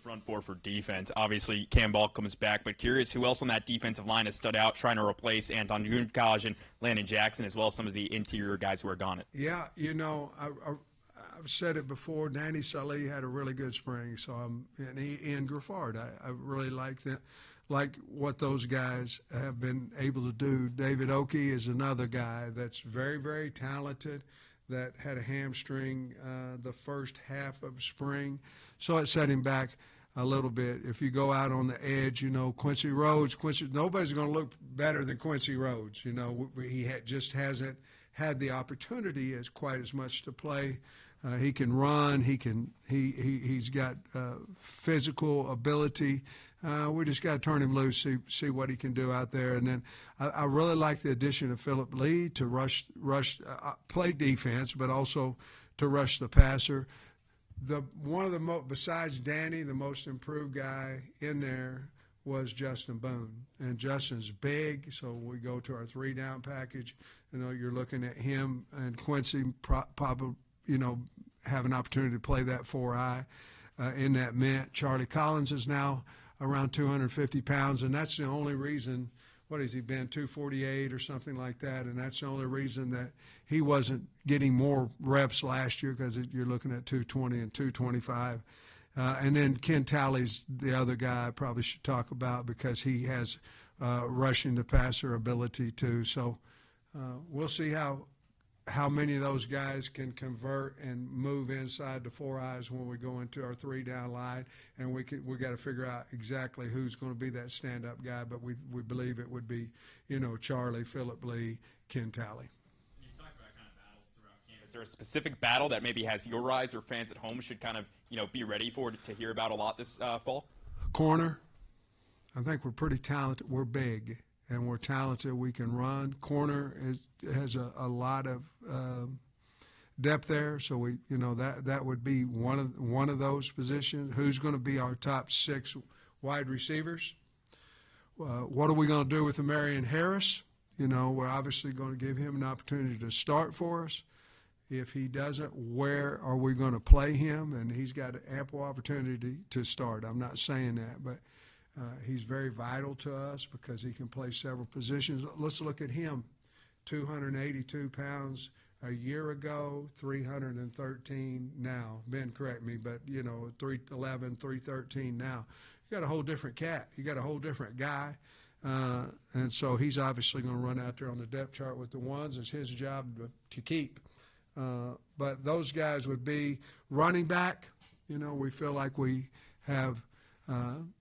front four for defense. Obviously, Cam Ball comes back, but curious who else on that defensive line has stood out trying to replace Anton Gunkaj and Landon Jackson, as well as some of the interior guys who are gone. Yeah, I've said it before. Danny Sully had a really good spring, and Ian Griffard. I really like what those guys have been able to do. David Oakey is another guy that's very, very talented, that had a hamstring the first half of spring, so it set him back a little bit. If you go out on the edge, Quincy Rhodes, nobody's going to look better than Quincy Rhodes. He just hasn't had the opportunity as quite as much to play. He can run. He's got physical ability. We just got to turn him loose, see what he can do out there. And then I really like the addition of Phillip Lee to rush, play defense, but also to rush the passer. Besides Danny, the most improved guy in there was Justin Boone, and Justin's big. So we go to our 3-down package. You're looking at him and Quincy probably, have an opportunity to play that 4-eye in that mint. Charlie Collins is now around 250 pounds, and that's the only reason. What has he been, 248 or something like that? And that's the only reason that he wasn't getting more reps last year, because you're looking at 220 and 225. And then Ken Talley's the other guy I probably should talk about, because he has rushing the passer ability too. So we'll see how many of those guys can convert and move inside the 4 eyes when we go into our 3-down line, and we got to figure out exactly who's going to be that stand-up guy. But we believe it would be, Charlie, Phillip Lee, Ken Talley. You talked about kind of battles throughout camp. Is there a specific battle that maybe has your eyes or fans at home should kind of be ready for to hear about a lot this fall? Corner. I think we're pretty talented. We're big. And we're talented. We can run. Corner has a lot of depth there, so that would be one of those positions. Who's going to be our top 6 wide receivers? What are we going to do with Marion Harris? We're obviously going to give him an opportunity to start for us. If he doesn't, where are we going to play him? And he's got an ample opportunity to start. I'm not saying that, but he's very vital to us because he can play several positions. Let's look at him. 282 pounds a year ago, 313 now. Ben, correct me, but, 311, 313 now. You got a whole different cat. You got a whole different guy. And so he's obviously going to run out there on the depth chart with the ones. It's his job to keep. But those guys would be running back. We feel like we have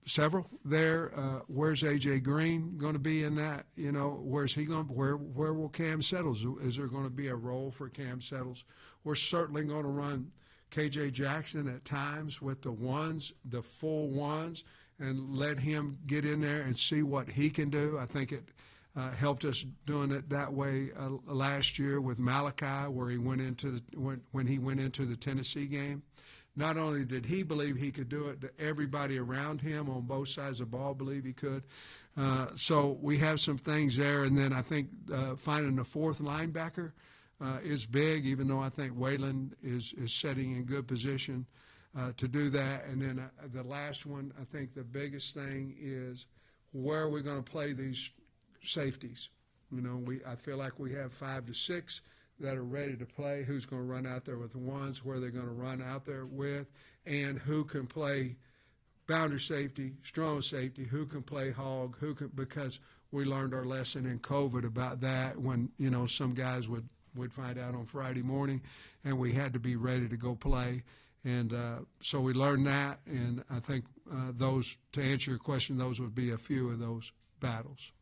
several there. Where's A.J. Green going to be in that? Where's he going? Where will Cam Settles? Is there going to be a role for Cam Settles? We're certainly going to run K.J. Jackson at times with the ones, the full ones, and let him get in there and see what he can do. I think it helped us doing it that way last year with Malachi, where he went into when he went into the Tennessee game. Not only did he believe he could do it, everybody around him on both sides of the ball believe he could. So we have some things there. And then I think finding a 4th linebacker is big, even though I think Waylon is setting in good position to do that. And then the last one, I think the biggest thing is where are we going to play these safeties? I feel like we have 5 to 6 that are ready to play. Who's going to run out there with the ones, where they're going to run out there with, and who can play boundary safety, strong safety, who can play hog, because we learned our lesson in COVID about that when, some guys would find out on Friday morning and we had to be ready to go play. And so we learned that, and I think those, to answer your question, those would be a few of those battles.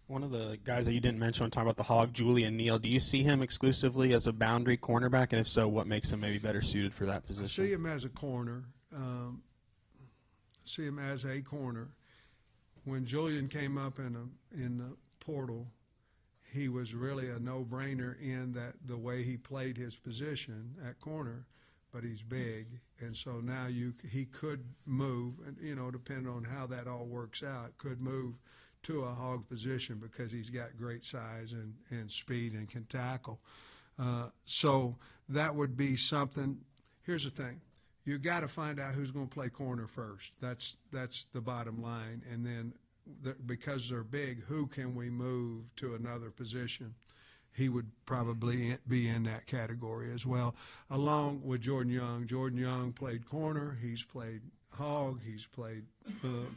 One of the guys that you didn't mention when talking about the hog, Julian Neal, do you see him exclusively as a boundary cornerback? And if so, what makes him maybe better suited for that position? I see him as a corner. When Julian came up in the portal, he was really a no-brainer in that the way he played his position at corner, but he's big. And so now he could move, and, depending on how that all works out, could move to a hog position because he's got great size and speed and can tackle. So that would be something. Here's the thing. you got to find out who's going to play corner first. That's the bottom line. And then because they're big, who can we move to another position? He would probably be in that category as well, along with Jordan Young. Jordan Young played corner. He's played hog. He's played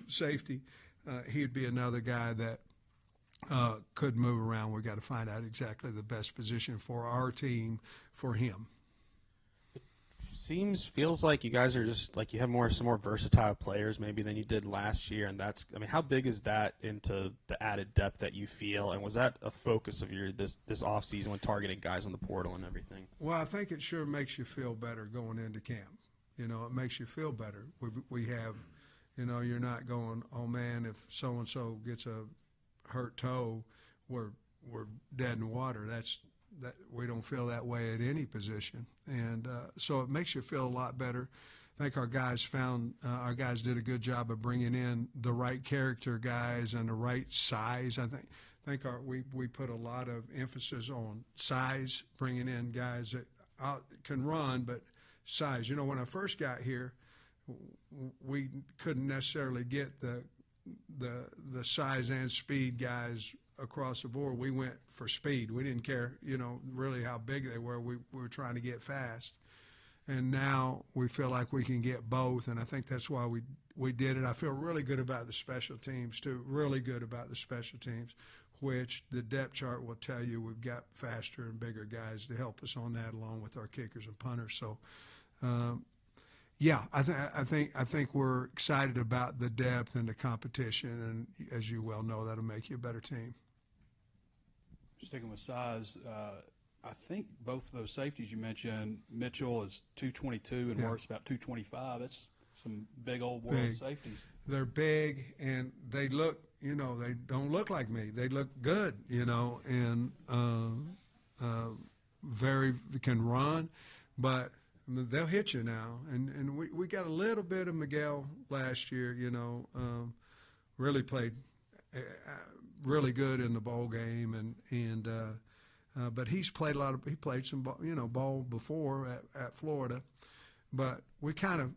safety. He'd be another guy that could move around. We've got to find out exactly the best position for our team for him. Feels like you guys are just like you have some more versatile players maybe than you did last year, and how big is that into the added depth that you feel, and was that a focus of your this offseason when targeting guys on the portal and everything? Well, I think it sure makes you feel better going into camp. It makes you feel better. We have, you're not going, oh man, if so and so gets a hurt toe, we're dead in the water. That we don't feel that way at any position, and so it makes you feel a lot better. I think our guys did a good job of bringing in the right character guys and the right size. I think we put a lot of emphasis on size, bringing in guys that can run, but size. When I first got here, we couldn't necessarily get the size and speed guys across the board. We went for speed. We didn't care, really how big they were. We were trying to get fast. And now we feel like we can get both, and I think that's why we did it. I feel really good about the special teams, too, really good about the special teams, which the depth chart will tell you we've got faster and bigger guys to help us on that, along with our kickers and punters. So, yeah, I think we're excited about the depth and the competition, and as you well know, that'll make you a better team. Sticking with size, I think both of those safeties you mentioned, Mitchell is 222 and Worth's about 225. That's some big old world safeties. They're big, and they look, they don't look like me. They look good, and very can run, but they'll hit you now. And we got a little bit of Miguel last year, really played really good in the bowl game, but he played some ball before at Florida, but we kind of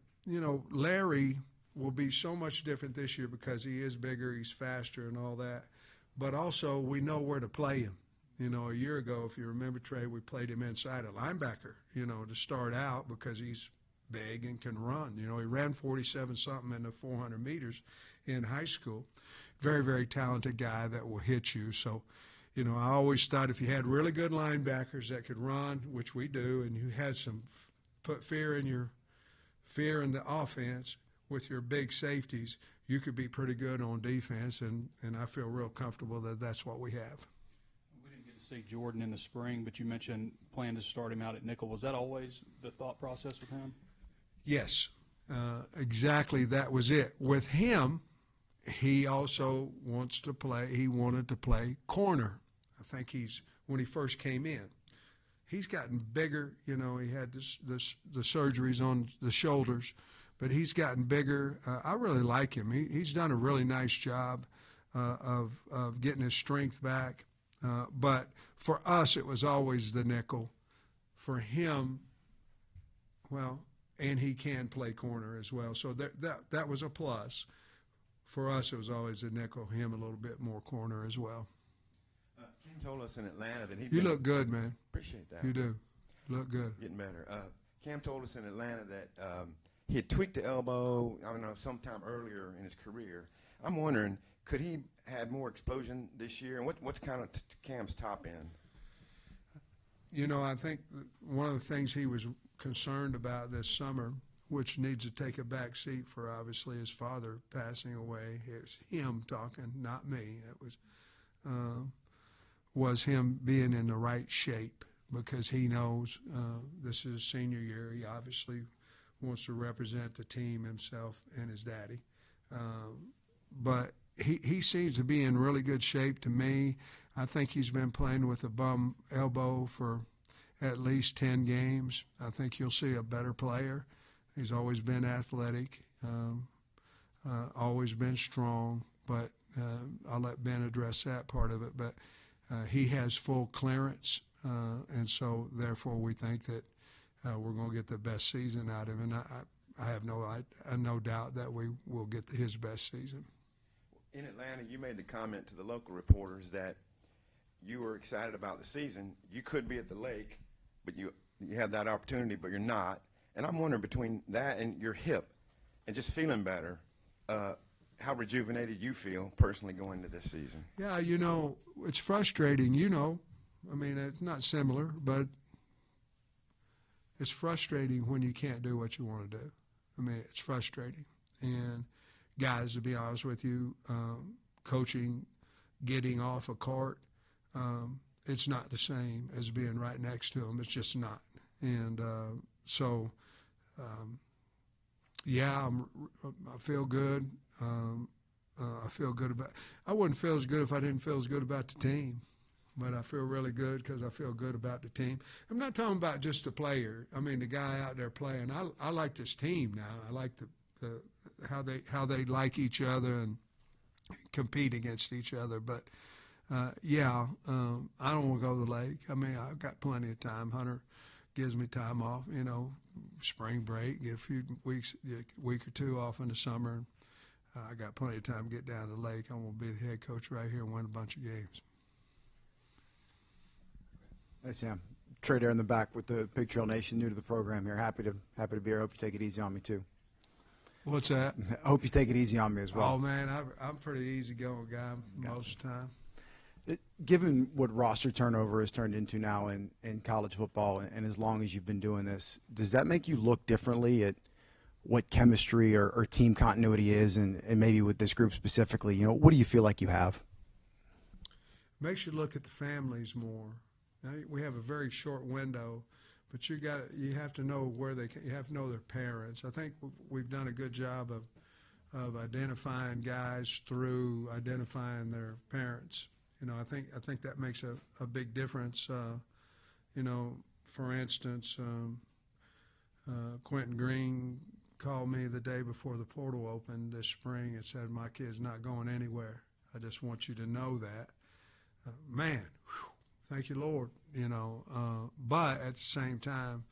Larry will be so much different this year because he is bigger, he's faster and all that, but also we know where to play him. A year ago, if you remember, Trey, we played him inside a linebacker, to start out because he's big and can run. He ran 47-something in the 400 meters in high school. Very, very talented guy that will hit you. So, I always thought if you had really good linebackers that could run, which we do, and you had put fear in the offense with your big safeties, you could be pretty good on defense, and I feel real comfortable that that's what we have. We didn't get to see Jordan in the spring, but you mentioned plan to start him out at nickel. Was that always the thought process with him? Yes, exactly. That was it. With him, he also wanted to play corner. I think when he first came in, he's gotten bigger. He had the surgeries on the shoulders, but he's gotten bigger. I really like him. He's done a really nice job of getting his strength back. But for us, it was always the nickel. For him, and he can play corner as well. So that was a plus. For us, it was always a nickel, him a little bit more corner as well. Cam told us in Atlanta that You look good, man. Appreciate that. You do. You look good. Getting better. Cam told us in Atlanta that he had tweaked the elbow, I don't know, sometime earlier in his career. I'm wondering, could he have more explosion this year? And what's kind of Cam's top end? I think one of the things he was concerned about this summer, which needs to take a back seat for obviously his father passing away. It's him talking, not me. It was him being in the right shape because he knows this is his senior year. He obviously wants to represent the team, himself, and his daddy. But he seems to be in really good shape to me. I think he's been playing with a bum elbow for at least 10 games. I think you'll see a better player. He's always been athletic, always been strong, but I'll let Ben address that part of it. But he has full clearance, and so therefore we think that we're going to get the best season out of him. And I have no doubt that we will get his best season. In Atlanta, you made the comment to the local reporters that you were excited about the season. You could be at the lake, but you have that opportunity, but you're not. And I'm wondering, between that and your hip and just feeling better, how rejuvenated you feel personally going into this season? Yeah, it's frustrating, I mean, it's not similar, but it's frustrating when you can't do what you want to do. I mean, it's frustrating. And guys, to be honest with you, coaching, getting off a cart, it's not the same as being right next to them. It's just not. And yeah, I feel good. I feel good about. I wouldn't feel as good if I didn't feel as good about the team, but I feel really good because I feel good about the team. I'm not talking about just the player. I mean, the guy out there playing. I like this team now. I like the how they like each other and compete against each other. But yeah, I don't want to go to the lake. I mean, I've got plenty of time. Hunter gives me time off. Spring break, get a week or two off in the summer. I got plenty of time to get down to the lake. I'm going to be the head coach right here and win a bunch of games. Hey, Sam. Trey there in the back with the Big Trail Nation, new to the program here. Happy to be here. I hope you take it easy on me, too. What's that? I hope you take it easy on me as well. Oh, man, I'm a pretty easygoing guy most of the time. Given what roster turnover has turned into now in college football, and as long as you've been doing this, does that make you look differently at what chemistry or team continuity is, and maybe with this group specifically? What do you feel like you have? Makes you look at the families more. Now, we have a very short window, but you have to know you have to know their parents. I think we've done a good job of identifying guys through identifying their parents. I think that makes a big difference. For instance, Quentin Green called me the day before the portal opened this spring and said, "My kid's not going anywhere. I just want you to know that." Man, whew, thank you, Lord. But at the same time,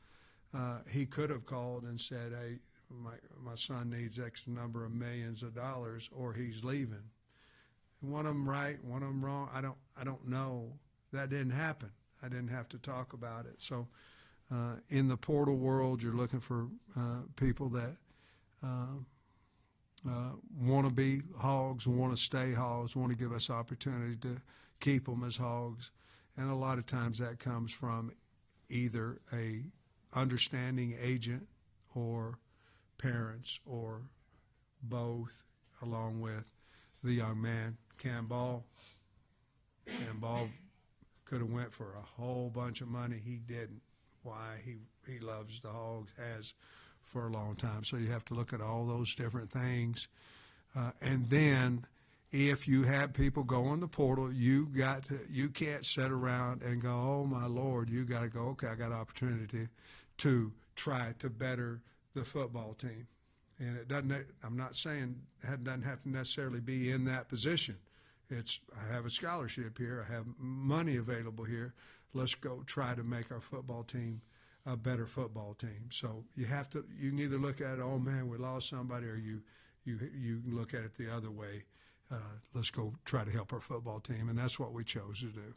he could have called and said, "Hey, my son needs X number of millions of dollars, or he's leaving." One of them right, one of them wrong. I don't know. That didn't happen. I didn't have to talk about it. So in the portal world, you're looking for people that want to be hogs, want to stay hogs, want to give us opportunity to keep them as hogs. And a lot of times that comes from either a understanding agent or parents or both, along with the young man. Cam Ball could have went for a whole bunch of money. He didn't. Why? He loves the Hogs, has for a long time. So you have to look at all those different things. And then if you have people go in the portal, you can't sit around and go, "Oh, my Lord," you got to go, "Okay, I got an opportunity to try to better the football team." And it doesn't. I'm not saying it doesn't have to necessarily be in that position. I have a scholarship here. I have money available here. Let's go try to make our football team a better football team. So you can either look at it, "Oh man, we lost somebody," or you look at it the other way. Let's go try to help our football team, and that's what we chose to do.